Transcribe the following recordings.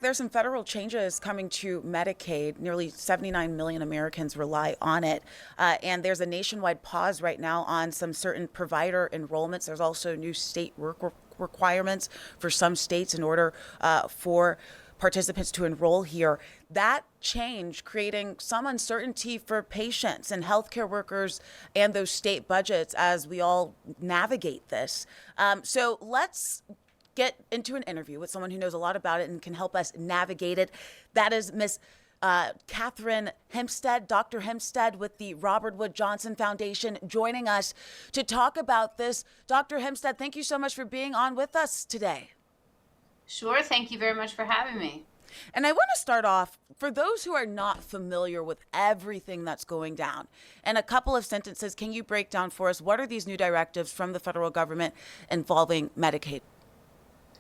there's some federal changes coming to Medicaid. Nearly 79 million Americans rely on it. And there's a nationwide pause right now on some certain provider enrollments. There's also new state work requirements for some states in order for participants to enroll here. That change creating some uncertainty for patients and healthcare workers and those state budgets as we all navigate this. So let's get into an interview with someone who knows a lot about it and can help us navigate it. That is Miss Catherine Hempstead, Dr. Hempstead with the Robert Wood Johnson Foundation, joining us to talk about this. Dr. Hempstead, thank you so much for being on with us today. Sure. Thank you very much for having me. And I want to start off, for those who are not familiar with everything that's going down, in a couple of sentences, can you break down for us what are these new directives from the federal government involving Medicaid?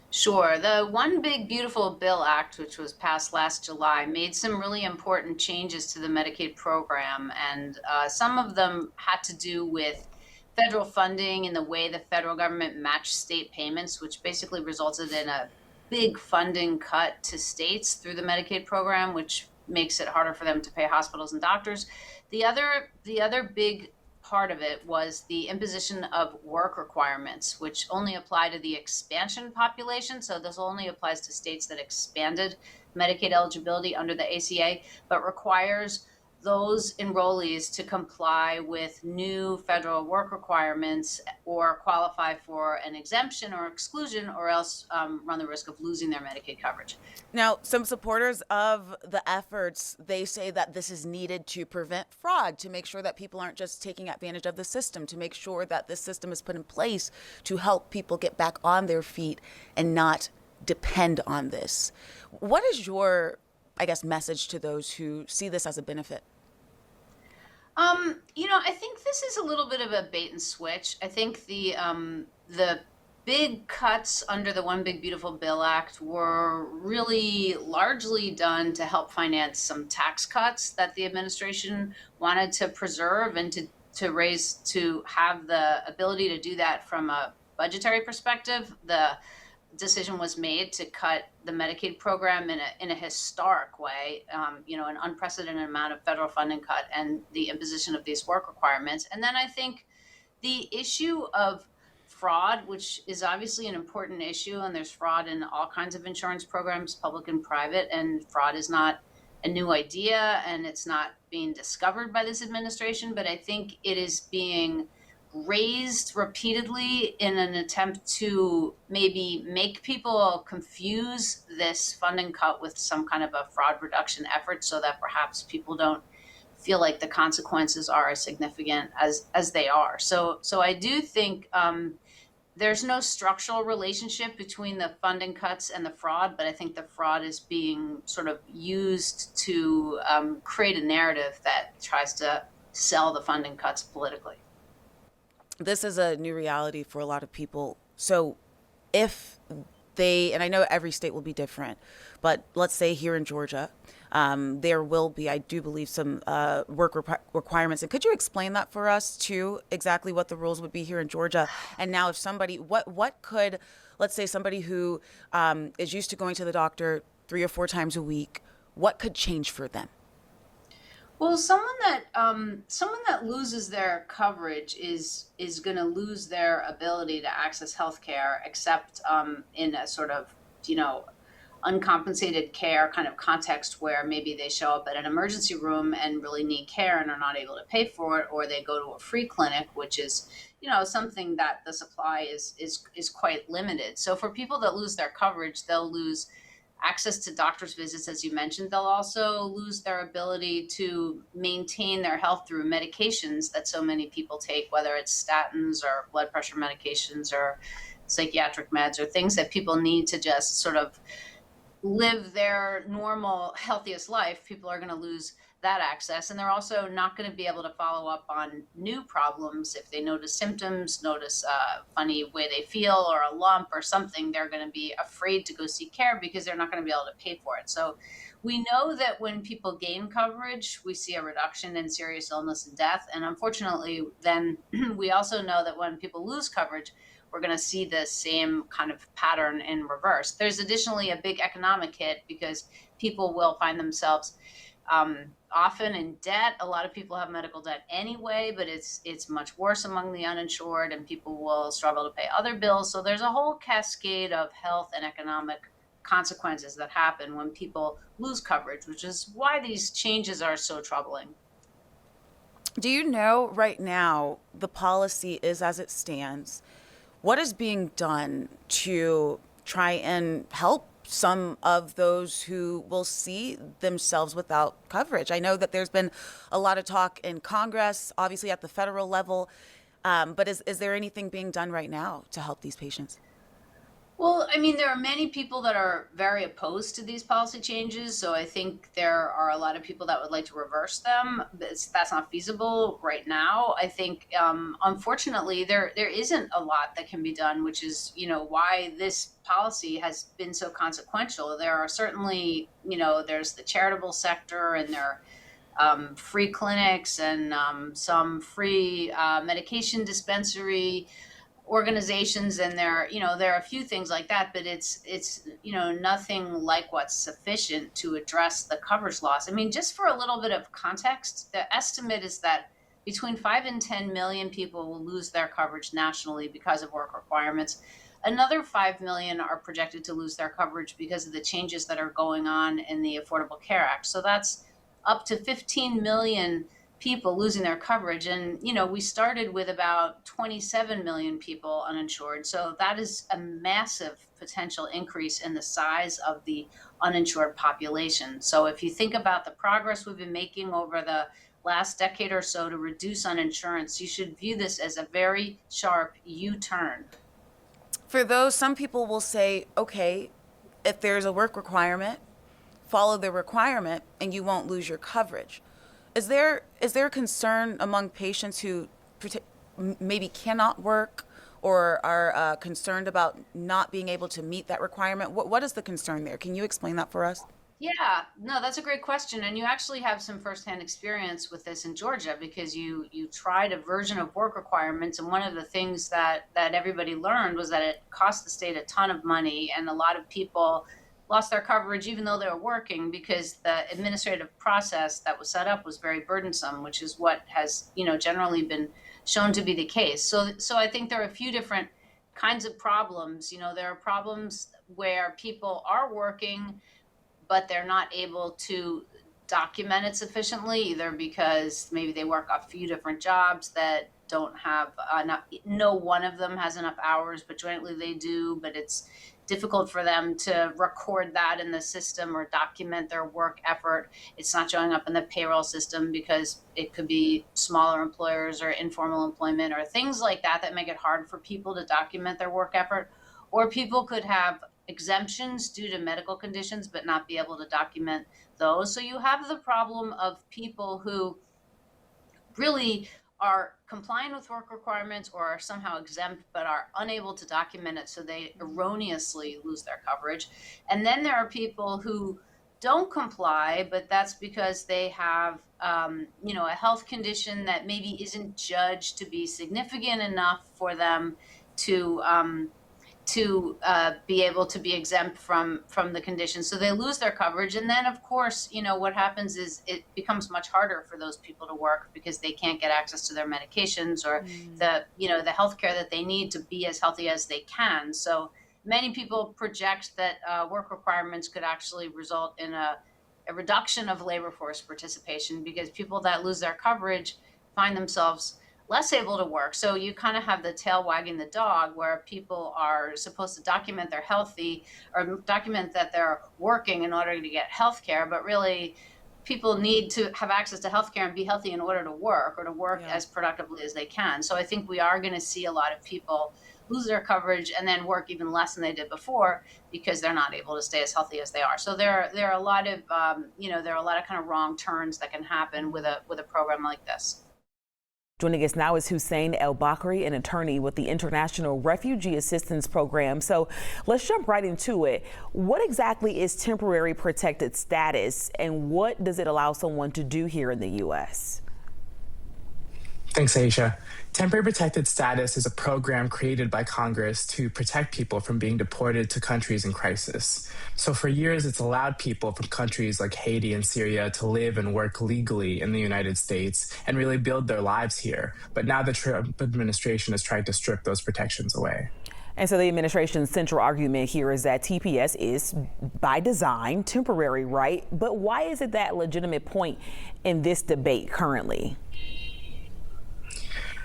Sure. The One Big Beautiful Bill Act, which was passed last July, made some really important changes to the Medicaid program. And some of them had to do with federal funding and the way the federal government matched state payments, which basically resulted in a big funding cut to states through the Medicaid program, which makes it harder for them to pay hospitals and doctors. The other big part of it was the imposition of work requirements, which only apply to the expansion population. So this only applies to states that expanded Medicaid eligibility under the ACA, but requires those enrollees to comply with new federal work requirements or qualify for an exemption or exclusion, or else run the risk of losing their Medicaid coverage. Now, some supporters of the efforts, they say that this is needed to prevent fraud, to make sure that people aren't just taking advantage of the system, to make sure that this system is put in place to help people get back on their feet and not depend on this. What is your, I guess, message to those who see this as a benefit? I think this is a little bit of a bait and switch. I think the big cuts under the One Big Beautiful Bill Act were really largely done to help finance some tax cuts that the administration wanted to preserve and to have the ability to do that from a budgetary perspective. The decision was made to cut the Medicaid program in a historic way, an unprecedented amount of federal funding cut and the imposition of these work requirements. And then I think the issue of fraud, which is obviously an important issue, and there's fraud in all kinds of insurance programs, public and private, and fraud is not a new idea and it's not being discovered by this administration, but I think it is being raised repeatedly in an attempt to maybe make people confuse this funding cut with some kind of a fraud reduction effort so that perhaps people don't feel like the consequences are as significant as they are. So I do think there's no structural relationship between the funding cuts and the fraud, but I think the fraud is being sort of used to create a narrative that tries to sell the funding cuts politically. This is a new reality for a lot of people. So if and I know every state will be different, but let's say here in Georgia, there will be, I do believe, some work requirements. And could you explain that for us too, exactly what the rules would be here in Georgia? And now if somebody, what could, let's say somebody who is used to going to the doctor 3 or 4 times a week, what could change for them? Well, someone that loses their coverage is going to lose their ability to access health care, except in a sort of uncompensated care kind of context where maybe they show up at an emergency room and really need care and are not able to pay for it, or they go to a free clinic, which is something that the supply is quite limited. So for people that lose their coverage, they'll lose access to doctor's visits, as you mentioned. They'll also lose their ability to maintain their health through medications that so many people take, whether it's statins or blood pressure medications or psychiatric meds or things that people need to just sort of live their normal, healthiest life. People are going to lose that access. And they're also not going to be able to follow up on new problems. If they notice symptoms, notice a funny way they feel or a lump or something, they're going to be afraid to go seek care because they're not going to be able to pay for it. So we know that when people gain coverage, we see a reduction in serious illness and death. And unfortunately, then we also know that when people lose coverage, we're going to see the same kind of pattern in reverse. There's additionally a big economic hit because people will find themselves often in debt. A lot of people have medical debt anyway, but it's much worse among the uninsured, and people will struggle to pay other bills. So there's a whole cascade of health and economic consequences that happen when people lose coverage, which is why these changes are so troubling. Do you know right now the policy is as it stands? What is being done to try and help some of those who will see themselves without coverage? I know that there's been a lot of talk in Congress, obviously at the federal level, but is there anything being done right now to help these patients? Well, I mean, there are many people that are very opposed to these policy changes. So I think there are a lot of people that would like to reverse them. But that's not feasible right now. I think, unfortunately, there isn't a lot that can be done, which is, why this policy has been so consequential. There are certainly, there's the charitable sector, and there are free clinics, and some free medication dispensary organizations, and there are a few things like that, but it's nothing like what's sufficient to address the coverage loss. I mean, just for a little bit of context, the estimate is that between 5 and 10 million people will lose their coverage nationally because of work requirements. Another 5 million are projected to lose their coverage because of the changes that are going on in the Affordable Care Act. So that's up to 15 million people losing their coverage. And, we started with about 27 million people uninsured. So that is a massive potential increase in the size of the uninsured population. So if you think about the progress we've been making over the last decade or so to reduce uninsurance, you should view this as a very sharp U-turn. For those, some people will say, okay, if there's a work requirement, follow the requirement and you won't lose your coverage. Is there a concern among patients who maybe cannot work or are concerned about not being able to meet that requirement? What is the concern there? Can you explain that for us? Yeah, no, that's a great question. And you actually have some firsthand experience with this in Georgia, because you tried a version of work requirements. And one of the things that everybody learned was that it cost the state a ton of money, and a lot of people lost their coverage even though they were working, because the administrative process that was set up was very burdensome, which is what has generally been shown to be the case. So I think there are a few different kinds of problems. There are problems where people are working, but they're not able to document it sufficiently, either because maybe they work a few different jobs that don't have enough. No one of them has enough hours, but jointly they do. But it's difficult for them to record that in the system or document their work effort. It's not showing up in the payroll system because it could be smaller employers or informal employment or things like that make it hard for people to document their work effort. Or people could have exemptions due to medical conditions but not be able to document those. So you have the problem of people who really are compliant with work requirements or are somehow exempt but are unable to document it, so they erroneously lose their coverage. And then there are people who don't comply, but that's because they have a health condition that maybe isn't judged to be significant enough for them to be able to be exempt from the condition. So they lose their coverage. And then, of course, what happens is it becomes much harder for those people to work because they can't get access to their medications or the health care that they need to be as healthy as they can. So many people project that work requirements could actually result in a reduction of labor force participation, because people that lose their coverage find themselves less able to work. So you kind of have the tail wagging the dog, where people are supposed to document they're healthy or document that they're working in order to get health care, but really people need to have access to health care and be healthy in order to work, or to work as productively as they can. So I think we are going to see a lot of people lose their coverage and then work even less than they did before because they're not able to stay as healthy as they are. So there are a lot of there are a lot of kind of wrong turns that can happen with a program like this. Joining us now is Hussein El Bakri, an attorney with the International Refugee Assistance Program. So let's jump right into it. What exactly is temporary protected status, and what does it allow someone to do here in the U.S.? Thanks, Aisha. Temporary protected status is a program created by Congress to protect people from being deported to countries in crisis. So for years, it's allowed people from countries like Haiti and Syria to live and work legally in the United States and really build their lives here. But now the Trump administration has tried to strip those protections away. And so the administration's central argument here is that TPS is, by design, temporary, right? But why is it that legitimate point in this debate currently?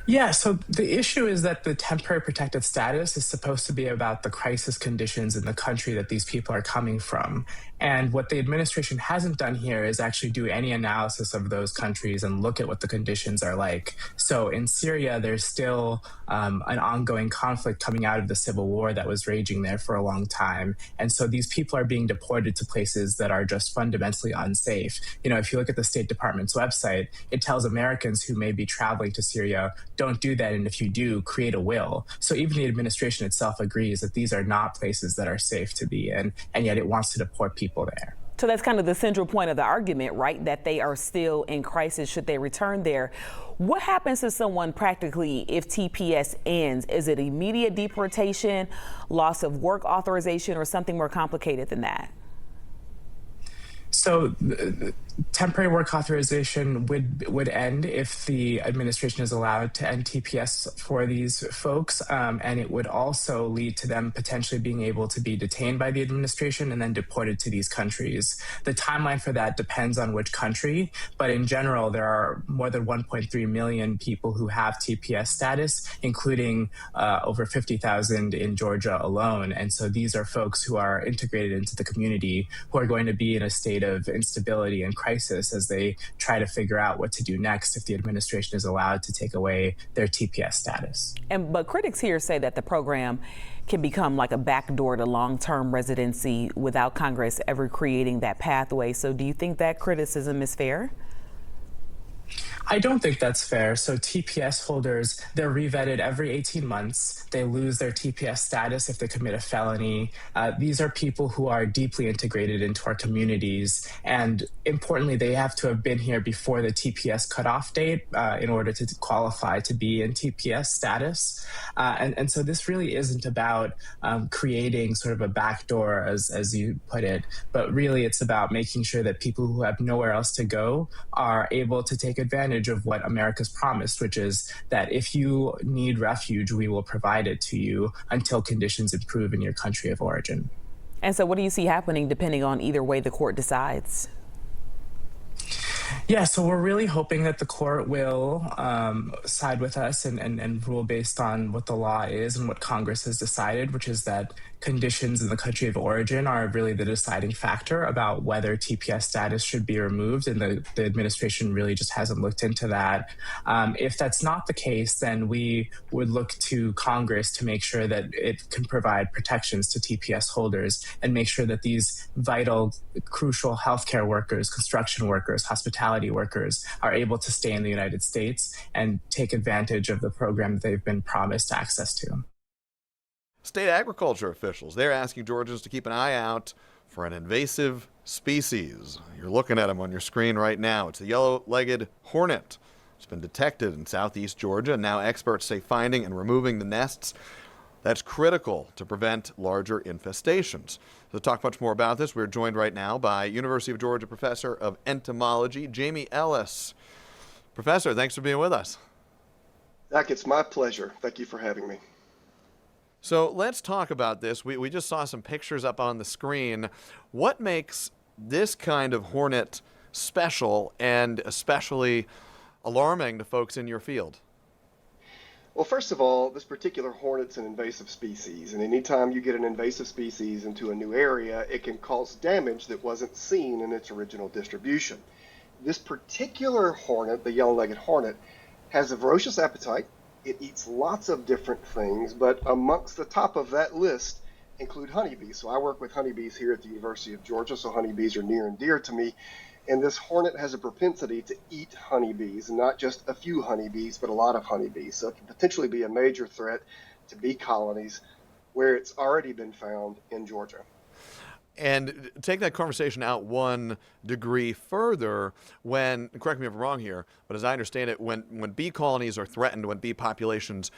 Yeah, so the issue is that the temporary protected status is supposed to be about the crisis conditions in the country that these people are coming from. And what the administration hasn't done here is actually do any analysis of those countries and look at what the conditions are like. So in Syria, there's still an ongoing conflict coming out of the civil war that was raging there for a long time. And so these people are being deported to places that are just fundamentally unsafe. You know, if you look at the State Department's website, it tells Americans who may be traveling to Syria, don't do that. And if you do, create a will. So even the administration itself agrees that these are not places that are safe to be in, and yet it wants to deport people there. So that's kind of the central point of the argument, right? That they are still in crisis should they return there. What happens to someone practically if TPS ends? Is it immediate deportation, loss of work authorization, or something more complicated than that? So temporary work authorization would end if the administration is allowed to end TPS for these folks, and it would also lead to them potentially being able to be detained by the administration and then deported to these countries. The timeline for that depends on which country, but in general, there are more than 1.3 million people who have TPS status, including over 50,000 in Georgia alone. And so these are folks who are integrated into the community, who are going to be in a state of instability and crisis as they try to figure out what to do next if the administration is allowed to take away their TPS status. But critics here say that the program can become like a backdoor to long-term residency without Congress ever creating that pathway. So do you think that criticism is fair? I don't think that's fair. So TPS holders, they're revetted every 18 months. They lose their TPS status if they commit a felony. These are people who are deeply integrated into our communities. And importantly, they have to have been here before the TPS cutoff date in order to qualify to be in TPS status. And so this really isn't about creating sort of a backdoor, as you put it, but really it's about making sure that people who have nowhere else to go are able to take advantage of what America's promised, which is that if you need refuge, we will provide it to you until conditions improve in your country of origin. And so what do you see happening depending on either way the court decides? Yeah, so we're really hoping that the court will side with us and rule based on what the law is and what Congress has decided, which is that conditions in the country of origin are really the deciding factor about whether TPS status should be removed, and the administration really just hasn't looked into that. If that's not the case, then we would look to Congress to make sure that it can provide protections to TPS holders and make sure that these vital, crucial healthcare workers, construction workers, hospitality workers are able to stay in the United States and take advantage of the program that they've been promised access to. State agriculture officials, they're asking Georgians to keep an eye out for an invasive species. You're looking at them on your screen right now. It's the yellow-legged hornet. It's been detected in southeast Georgia. Now experts say finding and removing the nests, that's critical to prevent larger infestations. To talk much more about this, we're joined right now by University of Georgia professor of entomology, Jamie Ellis. Professor, thanks for being with us. Zach, it's my pleasure. Thank you for having me. So let's talk about this. We just saw some pictures up on the screen. What makes this kind of hornet special and especially alarming to folks in your field? Well, first of all, this particular hornet's an invasive species, and anytime you get an invasive species into a new area, it can cause damage that wasn't seen in its original distribution. This particular hornet, the yellow-legged hornet, has a voracious appetite. It eats lots of different things, but amongst the top of that list include honeybees. So I work with honeybees here at the University of Georgia, so honeybees are near and dear to me. And this hornet has a propensity to eat honeybees, and not just a few honeybees, but a lot of honeybees. So it can potentially be a major threat to bee colonies where it's already been found in Georgia. And take that conversation out one degree further when, correct me if I'm wrong here, but as I understand it, when bee colonies are threatened, when bee populations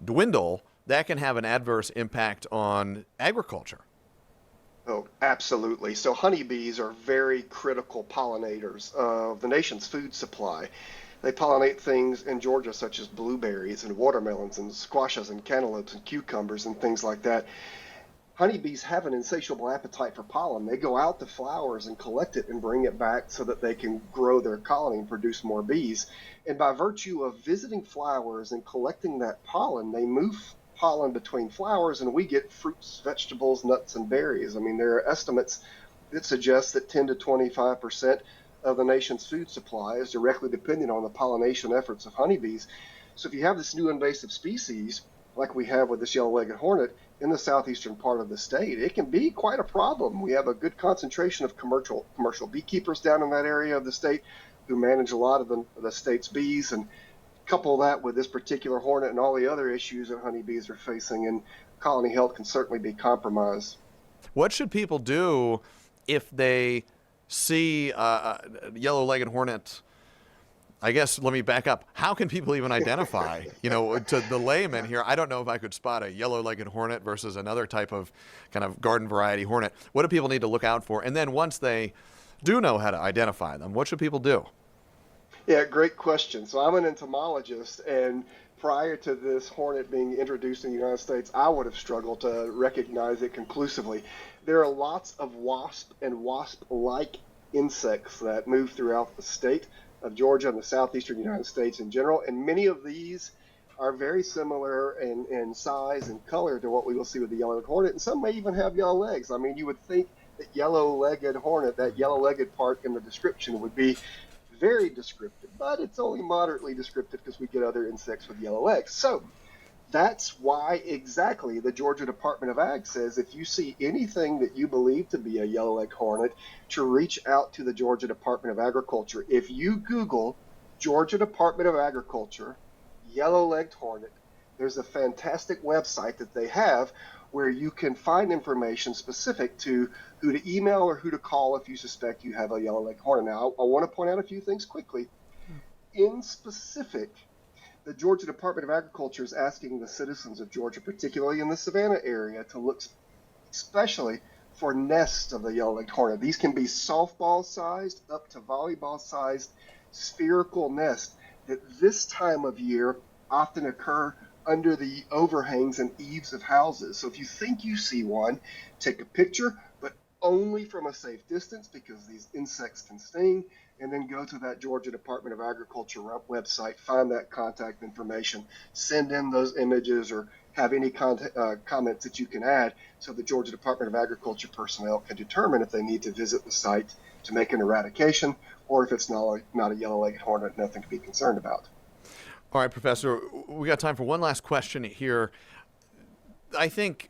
dwindle, that can have an adverse impact on agriculture. Oh, absolutely. So honeybees are very critical pollinators of the nation's food supply. They pollinate things in Georgia such as blueberries and watermelons and squashes and cantaloupes and cucumbers and things like that. Honeybees have an insatiable appetite for pollen. They go out to flowers and collect it and bring it back so that they can grow their colony and produce more bees. And by virtue of visiting flowers and collecting that pollen, they move pollen between flowers and we get fruits, vegetables, nuts, and berries. I mean, there are estimates that suggest that 10 to 25% of the nation's food supply is directly dependent on the pollination efforts of honeybees. So if you have this new invasive species, like we have with this yellow-legged hornet in the southeastern part of the state, it can be quite a problem. We have a good concentration of commercial beekeepers down in that area of the state who manage a lot of the state's bees, and couple that with this particular hornet and all the other issues that honeybees are facing, and colony health can certainly be compromised. What should people do if they see a yellow-legged hornet? I guess let me back up. How can people even identify, to the layman here? I don't know if I could spot a yellow-legged hornet versus another type of kind of garden variety hornet. What do people need to look out for? And then once they do know how to identify them, what should people do? Yeah, great question. So I'm an entomologist, and prior to this hornet being introduced in the United States, I would have struggled to recognize it conclusively. There are lots of wasp and wasp-like insects that move throughout the state of Georgia and the southeastern United States in general, and many of these are very similar in size and color to what we will see with the yellow-legged hornet, and some may even have yellow legs. I mean, you would think that yellow-legged hornet, that yellow-legged part in the description would be very descriptive, but it's only moderately descriptive because we get other insects with yellow legs. So that's why exactly the Georgia Department of Ag says if you see anything that you believe to be a yellow-legged hornet, to reach out to the Georgia Department of Agriculture. If you Google Georgia Department of Agriculture, yellow-legged hornet, there's a fantastic website that they have where you can find information specific to who to email or who to call if you suspect you have a yellow-legged hornet. Now, I want to point out a few things quickly. In specific, the Georgia Department of Agriculture is asking the citizens of Georgia, particularly in the Savannah area, to look especially for nests of the yellow-legged hornet. These can be softball-sized up to volleyball-sized spherical nests that this time of year often occur under the overhangs and eaves of houses. So if you think you see one, take a picture, but only from a safe distance because these insects can sting, and then go to that Georgia Department of Agriculture website, find that contact information, send in those images or have any comments that you can add so the Georgia Department of Agriculture personnel can determine if they need to visit the site to make an eradication or if it's not a yellow-legged hornet, nothing to be concerned about. All right, Professor, we got time for one last question here. I think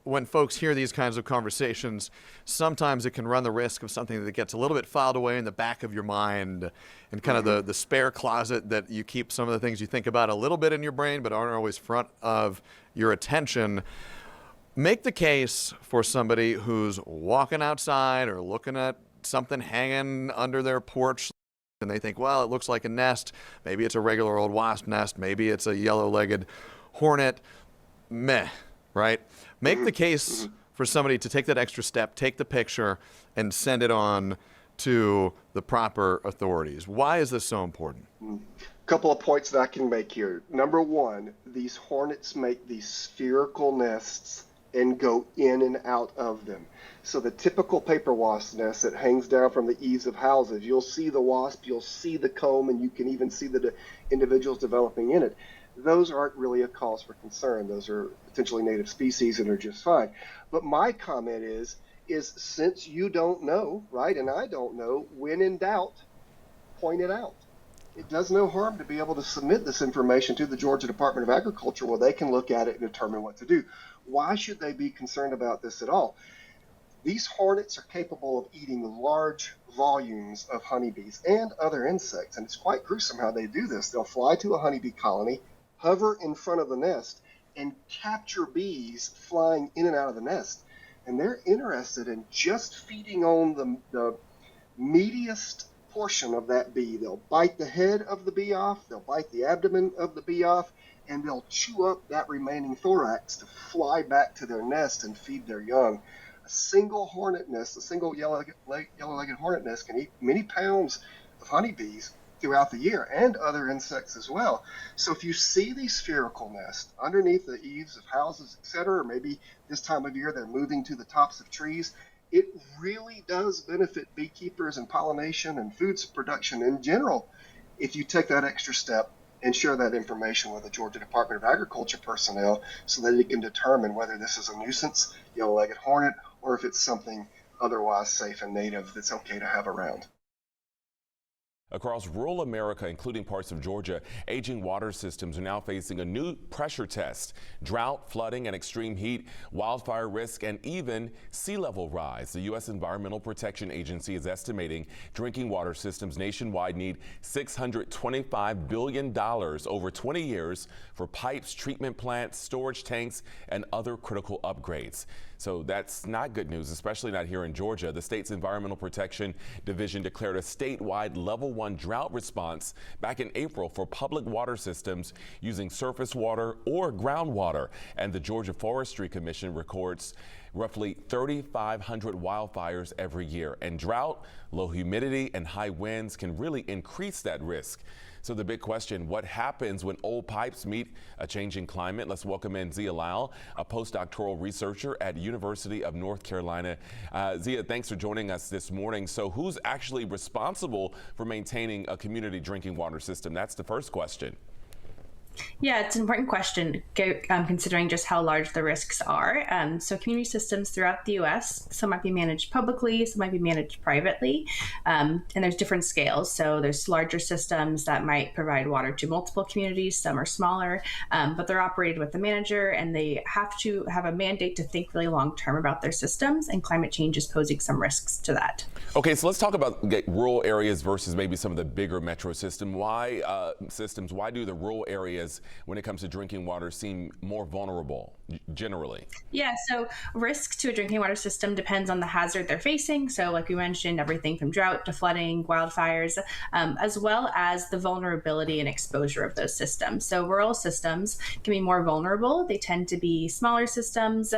when folks hear these kinds of conversations, sometimes it can run the risk of something that gets a little bit filed away in the back of your mind and kind of the spare closet that you keep some of the things you think about a little bit in your brain but aren't always front of your attention. Make the case for somebody who's walking outside or looking at something hanging under their porch and they think, well, it looks like a nest. Maybe it's a regular old wasp nest. Maybe it's a yellow-legged hornet. Meh, right? Make the case for somebody to take that extra step, take the picture, and send it on to the proper authorities. Why is this so important? Couple of points that I can make here. Number one, these hornets make these spherical nests and go in and out of them. So the typical paper wasp nest that hangs down from the eaves of houses, you'll see the wasp, you'll see the comb, and you can even see the individuals developing in it. Those aren't really a cause for concern. Those are potentially native species and are just fine. But my comment is since you don't know, right, and I don't know, when in doubt, point it out. It does no harm to be able to submit this information to the Georgia Department of Agriculture where they can look at it and determine what to do. Why should they be concerned about this at all? These hornets are capable of eating large volumes of honeybees and other insects, and it's quite gruesome how they do this. They'll fly to a honeybee colony, hover in front of the nest, and capture bees flying in and out of the nest. and they're interested in just feeding on the meatiest portion of that bee. They'll bite the head of the bee off, they'll bite the abdomen of the bee off, and they'll chew up that remaining thorax to fly back to their nest and feed their young. A single hornet nest, a single yellow-legged hornet nest can eat many pounds of honeybees throughout the year, and other insects as well. So if you see these spherical nests underneath the eaves of houses, etc., or maybe this time of year they're moving to the tops of trees, it really does benefit beekeepers and pollination and food production in general if you take that extra step and share that information with the Georgia Department of Agriculture personnel so that it can determine whether this is a nuisance yellow-legged hornet or if it's something otherwise safe and native that's okay to have around. Across rural America, including parts of Georgia, aging water systems are now facing a new pressure test. Drought, flooding, and extreme heat, wildfire risk, and even sea level rise. The U.S. Environmental Protection Agency is estimating drinking water systems nationwide need $625 billion over 20 years for pipes, treatment plants, storage tanks, and other critical upgrades. So that's not good news, especially not here in Georgia. The state's Environmental Protection Division declared a statewide level 1 drought response back in April for public water systems using surface water or groundwater. And the Georgia Forestry Commission records roughly 3,500 wildfires every year. And drought, low humidity, and high winds can really increase that risk. So the big question, what happens when old pipes meet a changing climate? Let's welcome in Zia Lal, a postdoctoral researcher at University of North Carolina. Zia, thanks for joining us this morning. So who's actually responsible for maintaining a community drinking water system? That's the first question. Yeah, it's an important question considering just how large the risks are. So community systems throughout the U.S., some might be managed publicly, some might be managed privately, and there's different scales. So there's larger systems that might provide water to multiple communities, some are smaller, but they're operated with the manager, and they have to have a mandate to think really long term about their systems, and climate change is posing some risks to that. Okay, so let's talk about rural areas versus maybe some of the bigger metro systems. Why do the rural areas, when it comes to drinking water, seem more vulnerable generally? Yeah, so risk to a drinking water system depends on the hazard they're facing. So like we mentioned, everything from drought to flooding, wildfires, as well as the vulnerability and exposure of those systems. So rural systems can be more vulnerable. They tend to be smaller systems.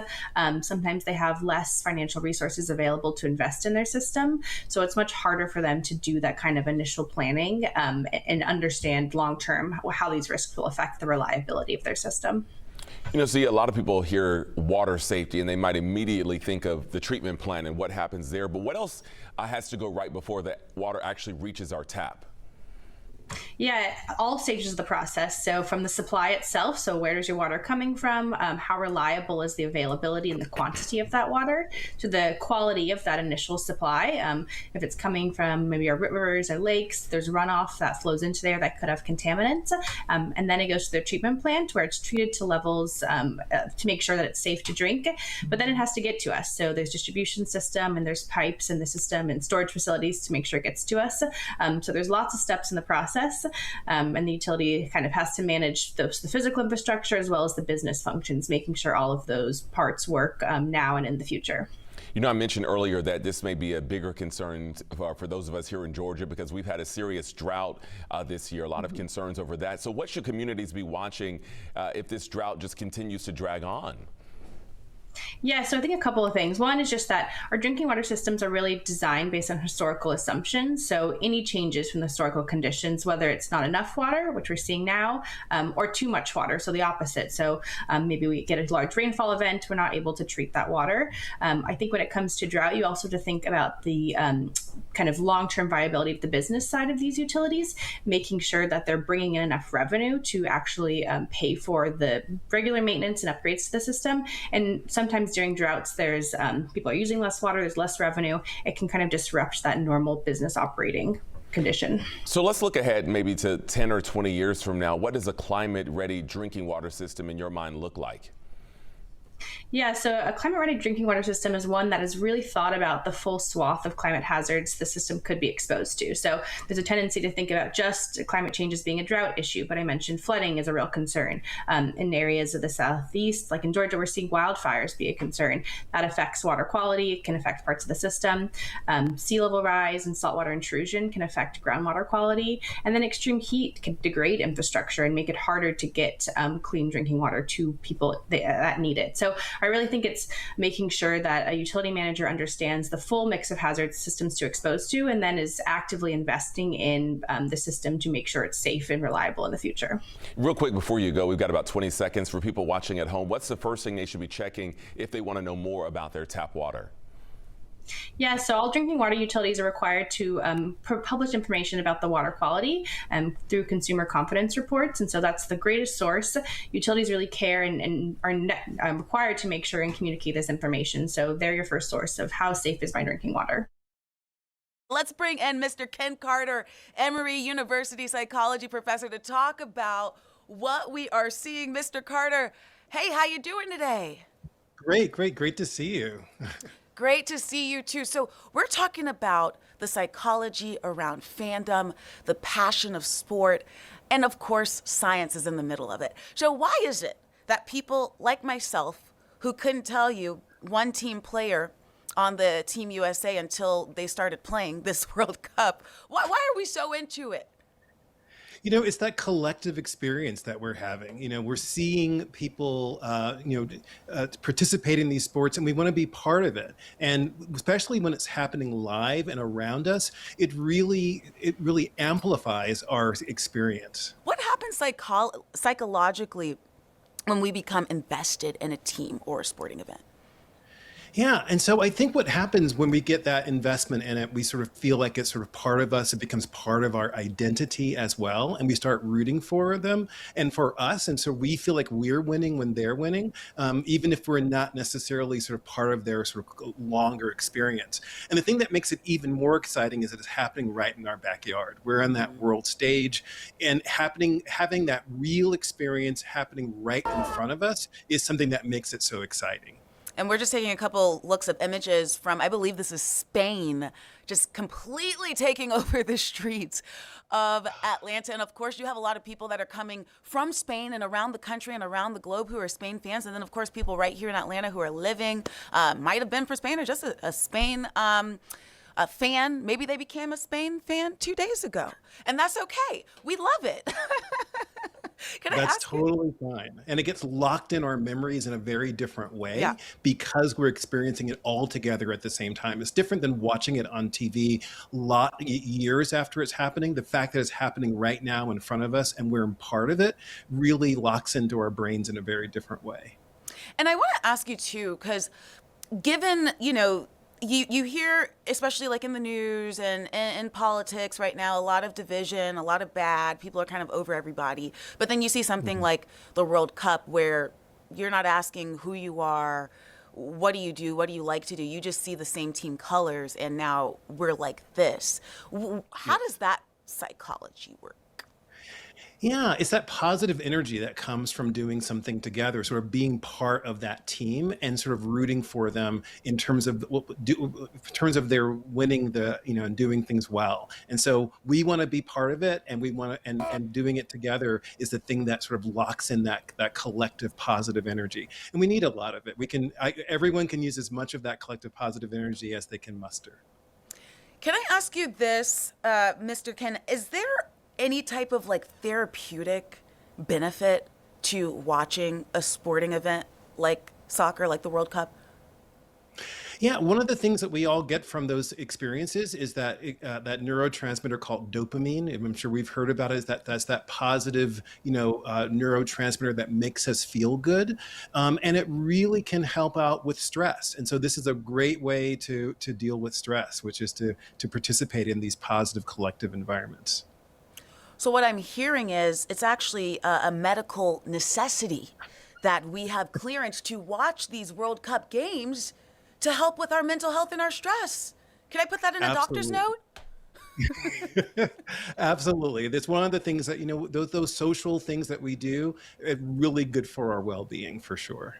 Sometimes they have less financial resources available to invest in their system. So it's much harder for them to do that kind of initial planning and understand long-term how these risks will affect the reliability of their system. You know, see, a lot of people hear water safety and they might immediately think of the treatment plant and what happens there. But what else has to go right before the water actually reaches our tap? Yeah, all stages of the process. So from the supply itself, so where is your water coming from? How reliable is the availability and the quantity of that water? To the quality of that initial supply. If it's coming from maybe our rivers or lakes, there's runoff that flows into there that could have contaminants. And then it goes to the treatment plant where it's treated to levels to make sure that it's safe to drink. But then it has to get to us. So there's distribution system and there's pipes in the system and storage facilities to make sure it gets to us. So there's lots of steps in the process. And the utility kind of has to manage the physical infrastructure as well as the business functions, making sure all of those parts work now and in the future. You know, I mentioned earlier that this may be a bigger concern for those of us here in Georgia because we've had a serious drought this year, a lot of concerns over that. So what should communities be watching if this drought just continues to drag on? Yeah, so I think a couple of things. One is just that our drinking water systems are really designed based on historical assumptions. So any changes from the historical conditions, whether it's not enough water, which we're seeing now, or too much water, so the opposite. So maybe we get a large rainfall event, we're not able to treat that water. I think when it comes to drought, you also have to think about the kind of long-term viability of the business side of these utilities, making sure that they're bringing in enough revenue to actually pay for the regular maintenance and upgrades to the system. And sometimes during droughts, there's people are using less water, there's less revenue. It can kind of disrupt that normal business operating condition. So let's look ahead maybe to 10 or 20 years from now. What does a climate-ready drinking water system in your mind look like? Yeah, so a climate ready drinking water system is one that has really thought about the full swath of climate hazards the system could be exposed to. So there's a tendency to think about just climate change as being a drought issue, but I mentioned flooding is a real concern. In areas of the Southeast, like in Georgia, we're seeing wildfires be a concern. That affects water quality, it can affect parts of the system. Sea level rise and saltwater intrusion can affect groundwater quality. And then extreme heat can degrade infrastructure and make it harder to get clean drinking water to people that need it. So I really think it's making sure that a utility manager understands the full mix of hazard systems to expose to, and then is actively investing in the system to make sure it's safe and reliable in the future. Real quick before you go, we've got about 20 seconds for people watching at home. What's the first thing they should be checking if they want to know more about their tap water? Yeah, so all drinking water utilities are required to publish information about the water quality through consumer confidence reports. And so that's the greatest source. Utilities really care and are required to make sure and communicate this information. So they're your first source of how safe is my drinking water. Let's bring in Mr. Ken Carter, Emory University psychology professor, to talk about what we are seeing. Mr. Carter, hey, how you doing today? Great to see you. Great to see you too. So we're talking about the psychology around fandom, the passion of sport, and of course, science is in the middle of it. So why is it that people like myself, who couldn't tell you one team player on the Team USA until they started playing this World Cup, why are we so into it? It's that collective experience that we're having. We're seeing people, participate in these sports, and we want to be part of it. And especially when it's happening live and around us, it really amplifies our experience. What happens psychologically when we become invested in a team or a sporting event? Yeah. And so I think what happens when we get that investment in it, we sort of feel like it's sort of part of us. It becomes part of our identity as well. And we start rooting for them and for us. And so we feel like we're winning when they're winning, even if we're not necessarily sort of part of their sort of longer experience. And the thing that makes it even more exciting is that it's happening right in our backyard. We're on that world stage, and having that real experience happening right in front of us is something that makes it so exciting. And we're just taking a couple looks of images from, I believe this is Spain, just completely taking over the streets of Atlanta. And of course, you have a lot of people that are coming from Spain and around the country and around the globe who are Spain fans. And then, of course, people right here in Atlanta who are living, might have been for Spain or just a Spain a fan. Maybe they became a Spain fan 2 days ago. And that's okay. We love it. That's totally fine. And it gets locked in our memories in a very different way because we're experiencing it all together at the same time. It's different than watching it on TV years after it's happening. The fact that it's happening right now in front of us and we're a part of it really locks into our brains in a very different way. And I want to ask you too, because given, you hear, especially like in the news and in politics right now, a lot of division, a lot of bad. People are kind of over everybody. But then you see something like the World Cup where you're not asking who you are, what do you do, what do you like to do. You just see the same team colors, and now we're like this. How does that psychology work? Yeah, it's that positive energy that comes from doing something together, sort of being part of that team and sort of rooting for them in terms of their winning and doing things well. And so we want to be part of it, and we want to, and doing it together is the thing that sort of locks in that collective positive energy. And we need a lot of it. Everyone can use as much of that collective positive energy as they can muster. Can I ask you this, Mr. Ken? Is there any type of like therapeutic benefit to watching a sporting event like soccer, like the World Cup? Yeah, one of the things that we all get from those experiences is that that neurotransmitter called dopamine. I'm sure we've heard about it. That's that positive, neurotransmitter that makes us feel good, and it really can help out with stress. And so this is a great way to deal with stress, which is to participate in these positive collective environments. So what I'm hearing is it's actually a medical necessity that we have clearance to watch these World Cup games to help with our mental health and our stress. Can I put that in a doctor's note? Absolutely. That's one of the things that, those social things that we do are really good for our well-being, for sure.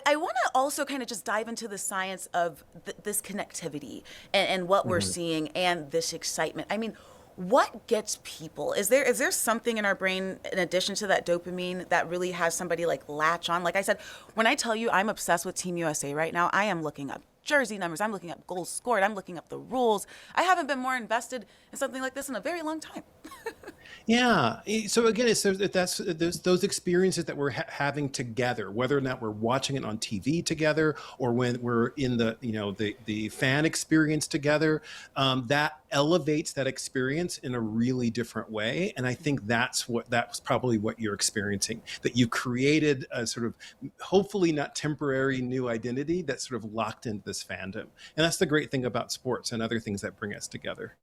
I want to also kind of just dive into the science of this connectivity and what we're seeing and this excitement. I mean, what gets people? Is there something in our brain in addition to that dopamine that really has somebody like latch on? Like I said, when I tell you I'm obsessed with Team USA right now, I am looking up jersey numbers, I'm looking up goals scored, I'm looking up the rules. I haven't been more invested in something like this in a very long time. Yeah. So again, it's those experiences that we're having together, whether or not we're watching it on TV together or when we're in the fan experience together, that elevates that experience in a really different way. And I think that's probably what you're experiencing, that you created a sort of hopefully not temporary new identity that's sort of locked into this fandom. And that's the great thing about sports and other things that bring us together.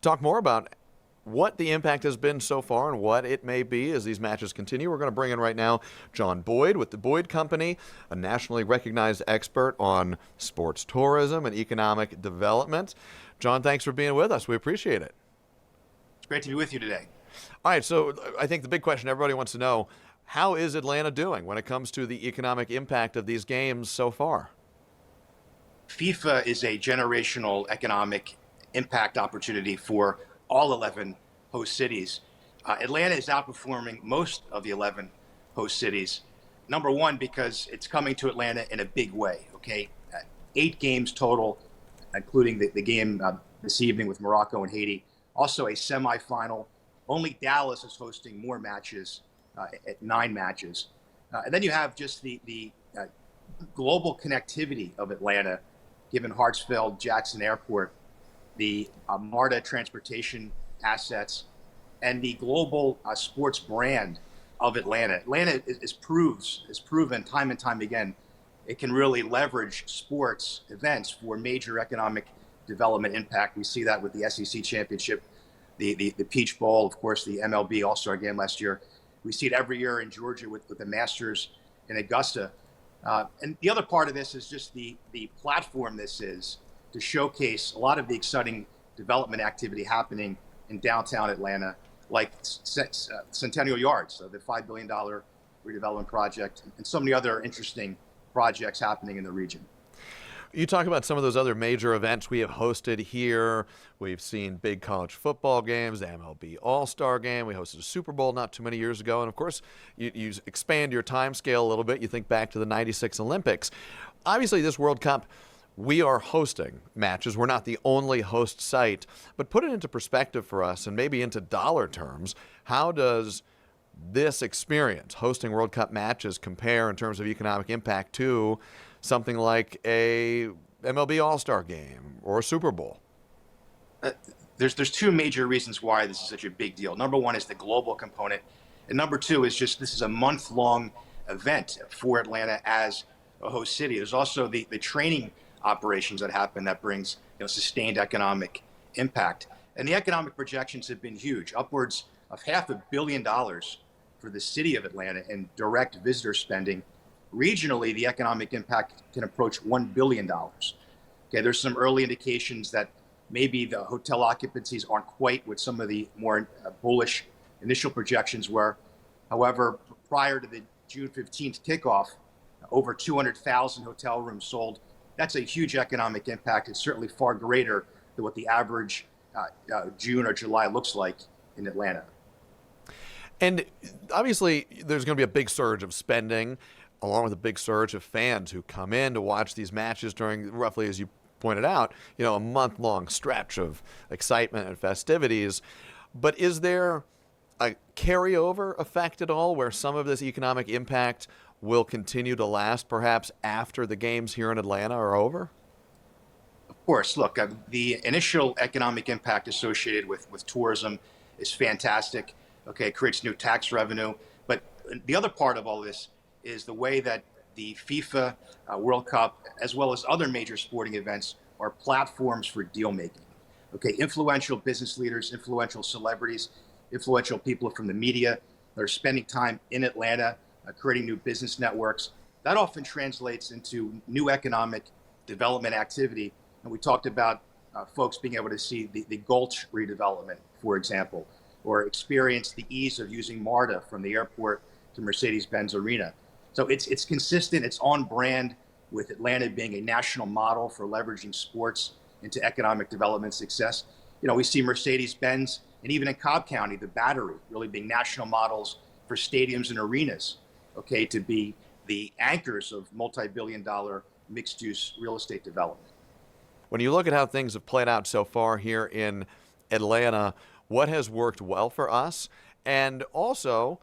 Talk more about what the impact has been so far and what it may be as these matches continue. We're going to bring in right now John Boyd with the Boyd Company, a nationally recognized expert on sports tourism and economic development. John, thanks for being with us. We appreciate it. It's great to be with you today. All right, so I think the big question everybody wants to know, how is Atlanta doing when it comes to the economic impact of these games so far? FIFA is a generational economic impact opportunity for all 11 host cities. Atlanta is outperforming most of the 11 host cities. Number one, because it's coming to Atlanta in a big way, okay? 8 games total, including the game this evening with Morocco and Haiti. Also a semifinal. Only Dallas is hosting more matches at 9 matches. And then you have just the global connectivity of Atlanta, given Hartsfield Jackson Airport, the MARTA transportation assets, and the global sports brand of Atlanta. Atlanta is proven time and time again, it can really leverage sports events for major economic development impact. We see that with the SEC championship, the Peach Bowl, of course, the MLB All-Star game last year. We see it every year in Georgia with the Masters in Augusta. And the other part of this is just the platform this is to showcase a lot of the exciting development activity happening in downtown Atlanta, like Centennial Yards, the $5 billion redevelopment project, and so many other interesting projects happening in the region. You talk about some of those other major events we have hosted here. We've seen big college football games, the MLB All-Star Game. We hosted a Super Bowl not too many years ago. And, of course, you expand your time scale a little bit. You think back to the 96 Olympics. Obviously, this World Cup, we are hosting matches. We're not the only host site. But put it into perspective for us and maybe into dollar terms. How does this experience, hosting World Cup matches, compare in terms of economic impact to something like a MLB All-Star Game or a Super Bowl? There's 2 major reasons why this is such a big deal. Number one is the global component, and number 2 is just this is a month-long event for Atlanta as a host city. There's also the training operations that happen that brings sustained economic impact, and the economic projections have been huge, upwards of $500 million for the city of Atlanta in direct visitor spending. Regionally, the economic impact can approach $1 billion. Okay, there's some early indications that maybe the hotel occupancies aren't quite what some of the more bullish initial projections were. However, prior to the June 15th kickoff, over 200,000 hotel rooms sold. That's a huge economic impact. It's certainly far greater than what the average June or July looks like in Atlanta. And obviously, there's going to be a big surge of spending, along with a big surge of fans who come in to watch these matches during, roughly as you pointed out, a month-long stretch of excitement and festivities. But is there a carryover effect at all where some of this economic impact will continue to last perhaps after the games here in Atlanta are over? Of course. Look, the initial economic impact associated with tourism is fantastic. Okay, it creates new tax revenue. But the other part of all this is the way that the FIFA World Cup, as well as other major sporting events, are platforms for deal making. Okay, influential business leaders, influential celebrities, influential people from the media that are spending time in Atlanta, creating new business networks. That often translates into new economic development activity. And we talked about folks being able to see the Gulch redevelopment, for example, or experience the ease of using MARTA from the airport to Mercedes-Benz Arena. So it's consistent, it's on brand with Atlanta being a national model for leveraging sports into economic development success. We see Mercedes-Benz and even in Cobb County, the Battery really being national models for stadiums and arenas, okay, to be the anchors of multi-billion-dollar mixed-use real estate development. When you look at how things have played out so far here in Atlanta, what has worked well for us? And also,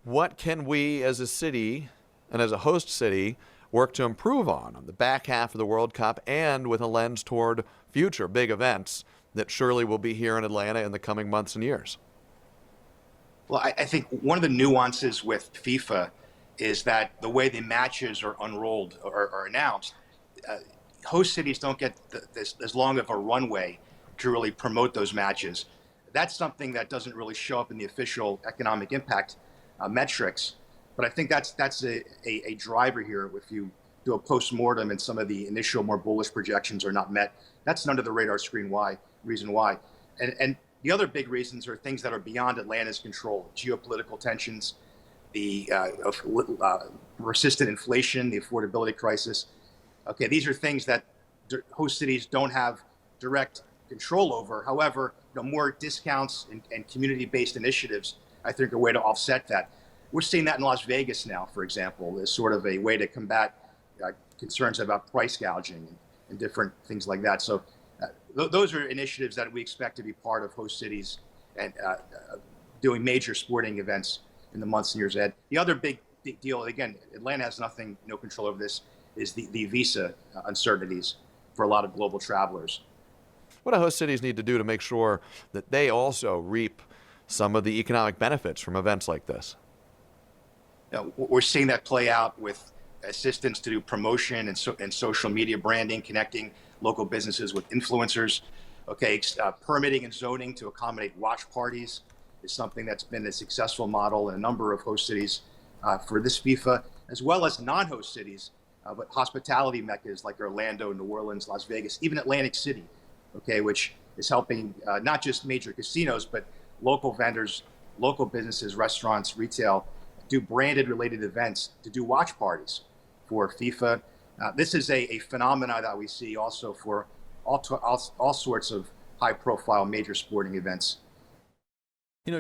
what can we as a city and as a host city work to improve on the back half of the World Cup and with a lens toward future big events that surely will be here in Atlanta in the coming months and years? Well, I think one of the nuances with FIFA is that the way the matches are unrolled or announced, host cities don't get as long of a runway to really promote those matches. That's something that doesn't really show up in the official economic impact metrics. But I think that's a driver here. If you do a post-mortem and some of the initial more bullish projections are not met, that's an under the radar reason why. And the other big reasons are things that are beyond Atlanta's control: geopolitical tensions, the persistent inflation, the affordability crisis. Okay, these are things that host cities don't have direct control over. However, more discounts and community-based initiatives, I think, are a way to offset that. We're seeing that in Las Vegas now, for example, as sort of a way to combat concerns about price gouging and different things like that. So those are initiatives that we expect to be part of host cities and doing major sporting events in the months and years ahead. The other big deal, again, Atlanta has no control over this, is the visa uncertainties for a lot of global travelers. What do host cities need to do to make sure that they also reap some of the economic benefits from events like this? We're seeing that play out with assistance to do promotion and social media branding, connecting local businesses with influencers. Okay, permitting and zoning to accommodate watch parties is something that's been a successful model in a number of host cities for this FIFA, as well as non-host cities, but hospitality meccas like Orlando, New Orleans, Las Vegas, even Atlantic City, okay, which is helping not just major casinos, but local vendors, local businesses, restaurants, retail, do branded related events to do watch parties for FIFA. This is a phenomena that we see also for all sorts of high profile major sporting events.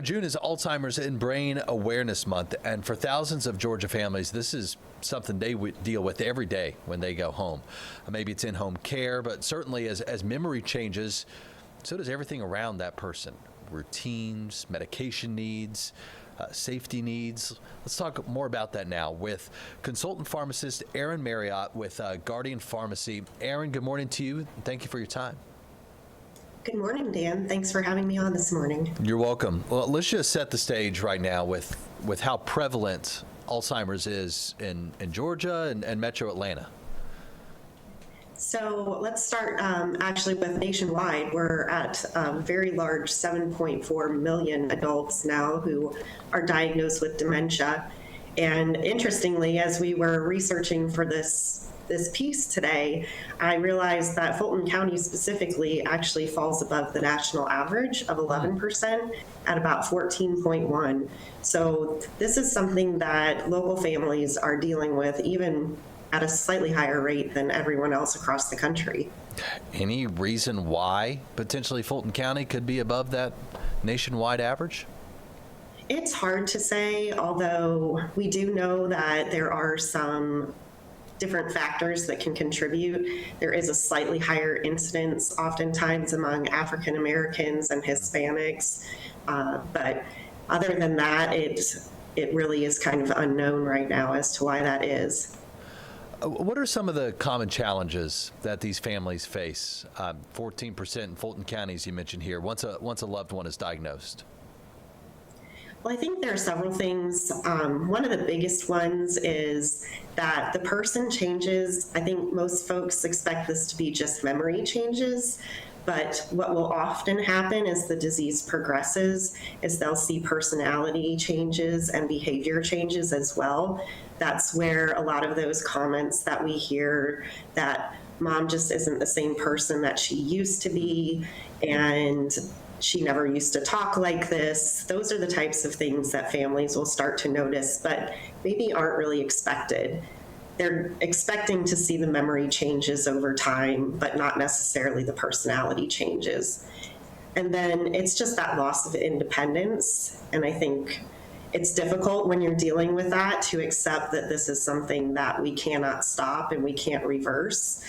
June is Alzheimer's and Brain Awareness Month, and for thousands of Georgia families, this is something they deal with every day when they go home. Maybe it's in-home care, but certainly as memory changes, so does everything around that person. Routines, medication needs, safety needs. Let's talk more about that now with consultant pharmacist Aaron Marriott with Guardian Pharmacy. Aaron, good morning to you. Thank you for your time. Good morning, Dan. Thanks for having me on this morning. You're welcome. Well, let's just set the stage right now with how prevalent Alzheimer's is in Georgia and Metro Atlanta. So let's start actually with nationwide. We're at a very large 7.4 million adults now who are diagnosed with dementia. And interestingly, as we were researching for this piece today, I realized that Fulton County specifically actually falls above the national average of 11% at about 14.1. So this is something that local families are dealing with even at a slightly higher rate than everyone else across the country. Any reason why potentially Fulton County could be above that nationwide average? It's hard to say, although we do know that there are some different factors that can contribute. There is a slightly higher incidence oftentimes among African Americans and Hispanics, but other than that, it really is kind of unknown right now as to why that is. What are some of the common challenges that these families face? 14% in Fulton County, as you mentioned here, once a loved one is diagnosed. Well, I think there are several things. One of the biggest ones is that the person changes. I think most folks expect this to be just memory changes, but what will often happen as the disease progresses is they'll see personality changes and behavior changes as well. That's where a lot of those comments that we hear that mom just isn't the same person that she used to be, and she never used to talk like this. Those are the types of things that families will start to notice, but maybe aren't really expected. They're expecting to see the memory changes over time, but not necessarily the personality changes. And then it's just that loss of independence. And I think it's difficult when you're dealing with that to accept that this is something that we cannot stop and we can't reverse.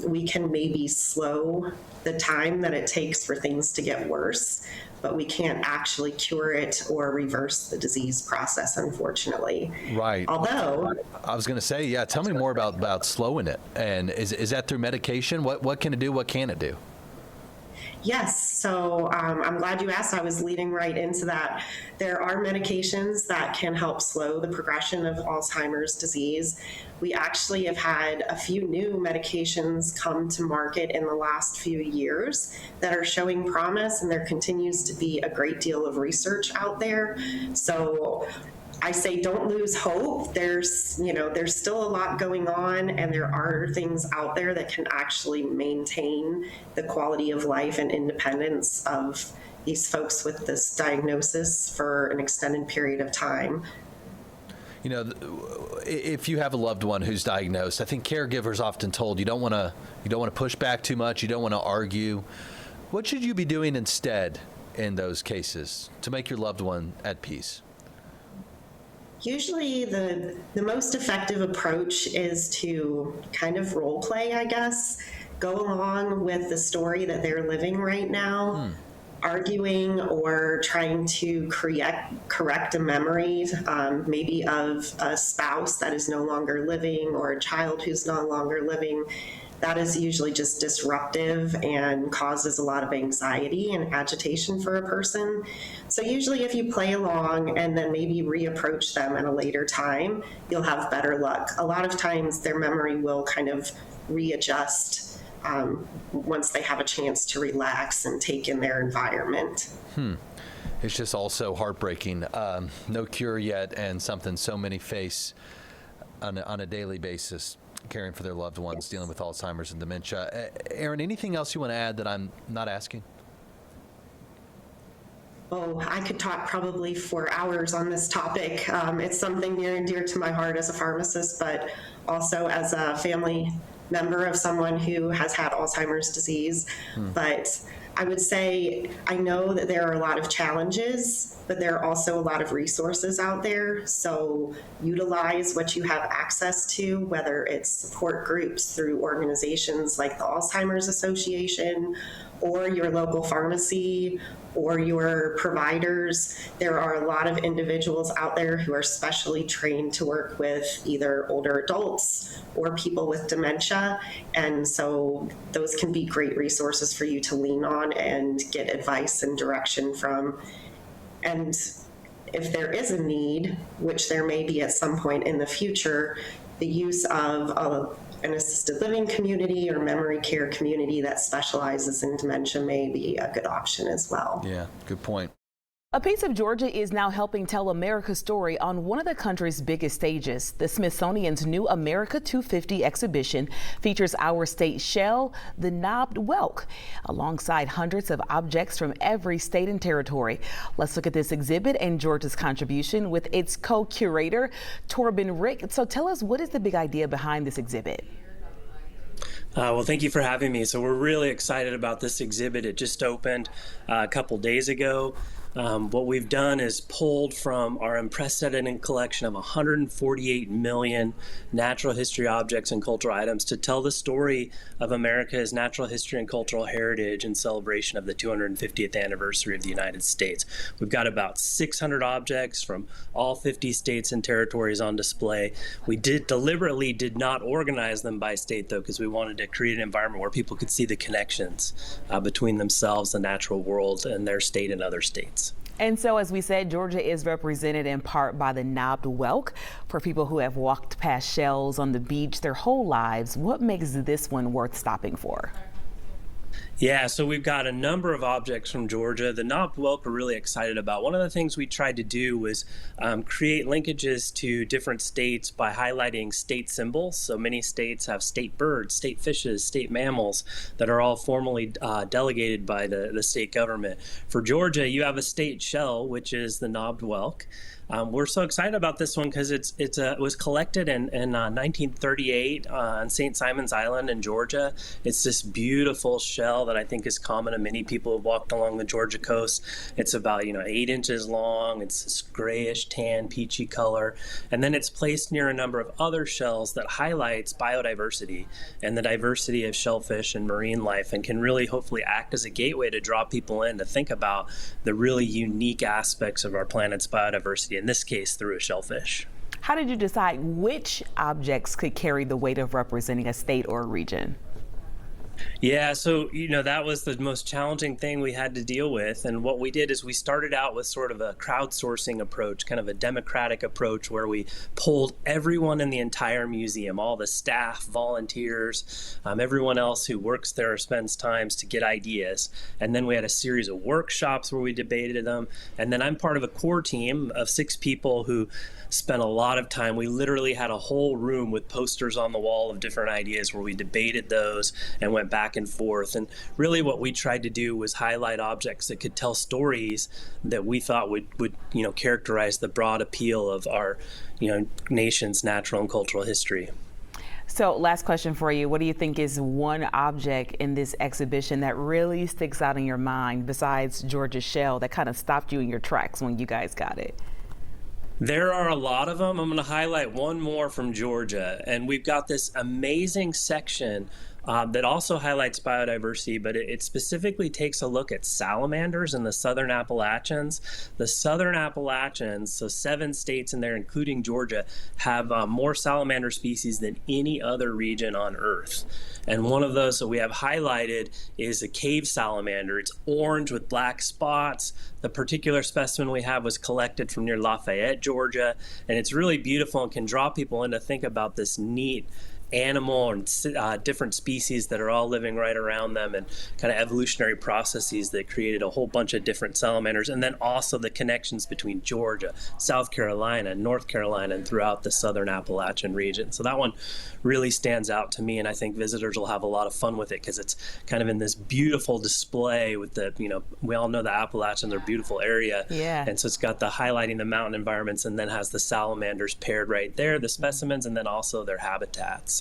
We can maybe slow the time that it takes for things to get worse, but we can't actually cure it or reverse the disease process, unfortunately. Right. Although, I was going to say, yeah, tell me more about slowing it. And is that through medication? What can it do? What can it do? yes, so I'm glad you asked. I was leading right into that. There are medications that can help slow the progression of Alzheimer's disease. We actually have had a few new medications come to market in the last few years that are showing promise, and there continues to be a great deal of research out there. So I say don't lose hope. There's still a lot going on, and there are things out there that can actually maintain the quality of life and independence of these folks with this diagnosis for an extended period of time. You know, if you have a loved one who's diagnosed, I think caregivers often told you don't want to push back too much, you don't want to argue. What should you be doing instead in those cases to make your loved one at peace? Usually the most effective approach is to kind of role play, I guess, go along with the story that they're living right now, arguing or trying to correct a memory, maybe of a spouse that is no longer living or a child who's no longer living. That is usually just disruptive and causes a lot of anxiety and agitation for a person. So usually if you play along and then maybe reapproach them at a later time, you'll have better luck. A lot of times their memory will kind of readjust once they have a chance to relax and take in their environment. It's just also heartbreaking. No cure yet, and something so many face on a daily basis, caring for their loved ones, dealing with Alzheimer's and dementia. Erin, anything else you want to add that I'm not asking? Oh, I could talk probably for hours on this topic. It's something near and dear to my heart as a pharmacist, but also as a family member of someone who has had Alzheimer's disease. But I would say I know that there are a lot of challenges, but there are also a lot of resources out there. So utilize what you have access to, whether it's support groups through organizations like the Alzheimer's Association or your local pharmacy or your providers. There are a lot of individuals out there who are specially trained to work with either older adults or people with dementia. And so those can be great resources for you to lean on and get advice and direction from. And if there is a need, which there may be at some point in the future, the use of an assisted living community or memory care community that specializes in dementia may be a good option as well. Yeah, good point. A piece of Georgia is now helping tell America's story on one of the country's biggest stages. The Smithsonian's new America 250 exhibition features our state shell, the knobbed whelk, alongside hundreds of objects from every state and territory. Let's look at this exhibit and Georgia's contribution with its co-curator, Torben Rick. So tell us, what is the big idea behind this exhibit? Well, thank you for having me. So we're really excited about this exhibit. It just opened a couple days ago. What we've done is pulled from our unprecedented collection of 148 million natural history objects and cultural items to tell the story of America's natural history and cultural heritage in celebration of the 250th anniversary of the United States. We've got about 600 objects from all 50 states and territories on display. We deliberately did not organize them by state, though, because we wanted to create an environment where people could see the connections between themselves, the natural world, and their state and other states. And so, as we said, Georgia is represented in part by the knobbed whelk. For people who have walked past shells on the beach their whole lives, what makes this one worth stopping for? Yeah, so we've got a number of objects from Georgia. The knobbed whelk we're really excited about. One of the things we tried to do was create linkages to different states by highlighting state symbols. So many states have state birds, state fishes, state mammals that are all formally delegated by the state government. For Georgia, you have a state shell, which is the knobbed whelk. We're so excited about this one because it was collected in 1938 on St. Simon's Island in Georgia. It's this beautiful shell that I think is common to many people who have walked along the Georgia coast. It's about 8 inches long. It's this grayish tan peachy color, and then it's placed near a number of other shells that highlights biodiversity and the diversity of shellfish and marine life, and can really hopefully act as a gateway to draw people in to think about the really unique aspects of our planet's biodiversity, in this case through a shellfish. How did you decide which objects could carry the weight of representing a state or a region? Yeah, so, that was the most challenging thing we had to deal with. And what we did is we started out with sort of a crowdsourcing approach, kind of a democratic approach, where we polled everyone in the entire museum, all the staff, volunteers, everyone else who works there or spends times to get ideas. And then we had a series of workshops where we debated them. And then I'm part of a core team of 6 people who spent a lot of time. We literally had a whole room with posters on the wall of different ideas where we debated those and went back and forth. And really what we tried to do was highlight objects that could tell stories that we thought would characterize the broad appeal of our nation's natural and cultural history. So last question for you. What do you think is one object in this exhibition that really sticks out in your mind besides Georgia's shell that kind of stopped you in your tracks when you guys got it? There are a lot of them. I'm going to highlight one more from Georgia. And we've got this amazing section that also highlights biodiversity, but it specifically takes a look at salamanders in the Southern Appalachians. The Southern Appalachians, so 7 states in there, including Georgia, have more salamander species than any other region on Earth. And one of those that we have highlighted is a cave salamander. It's orange with black spots. The particular specimen we have was collected from near Lafayette, Georgia, and it's really beautiful and can draw people in to think about this neat animal and different species that are all living right around them, and kind of evolutionary processes that created a whole bunch of different salamanders, and then also the connections between Georgia, South Carolina, North Carolina, and throughout the Southern Appalachian region. So that one really stands out to me, and I think visitors will have a lot of fun with it because it's kind of in this beautiful display with the, we all know the Appalachians are a beautiful area. Yeah. And so it's got the highlighting the mountain environments, and then has the salamanders paired right there, the specimens, and then also their habitats.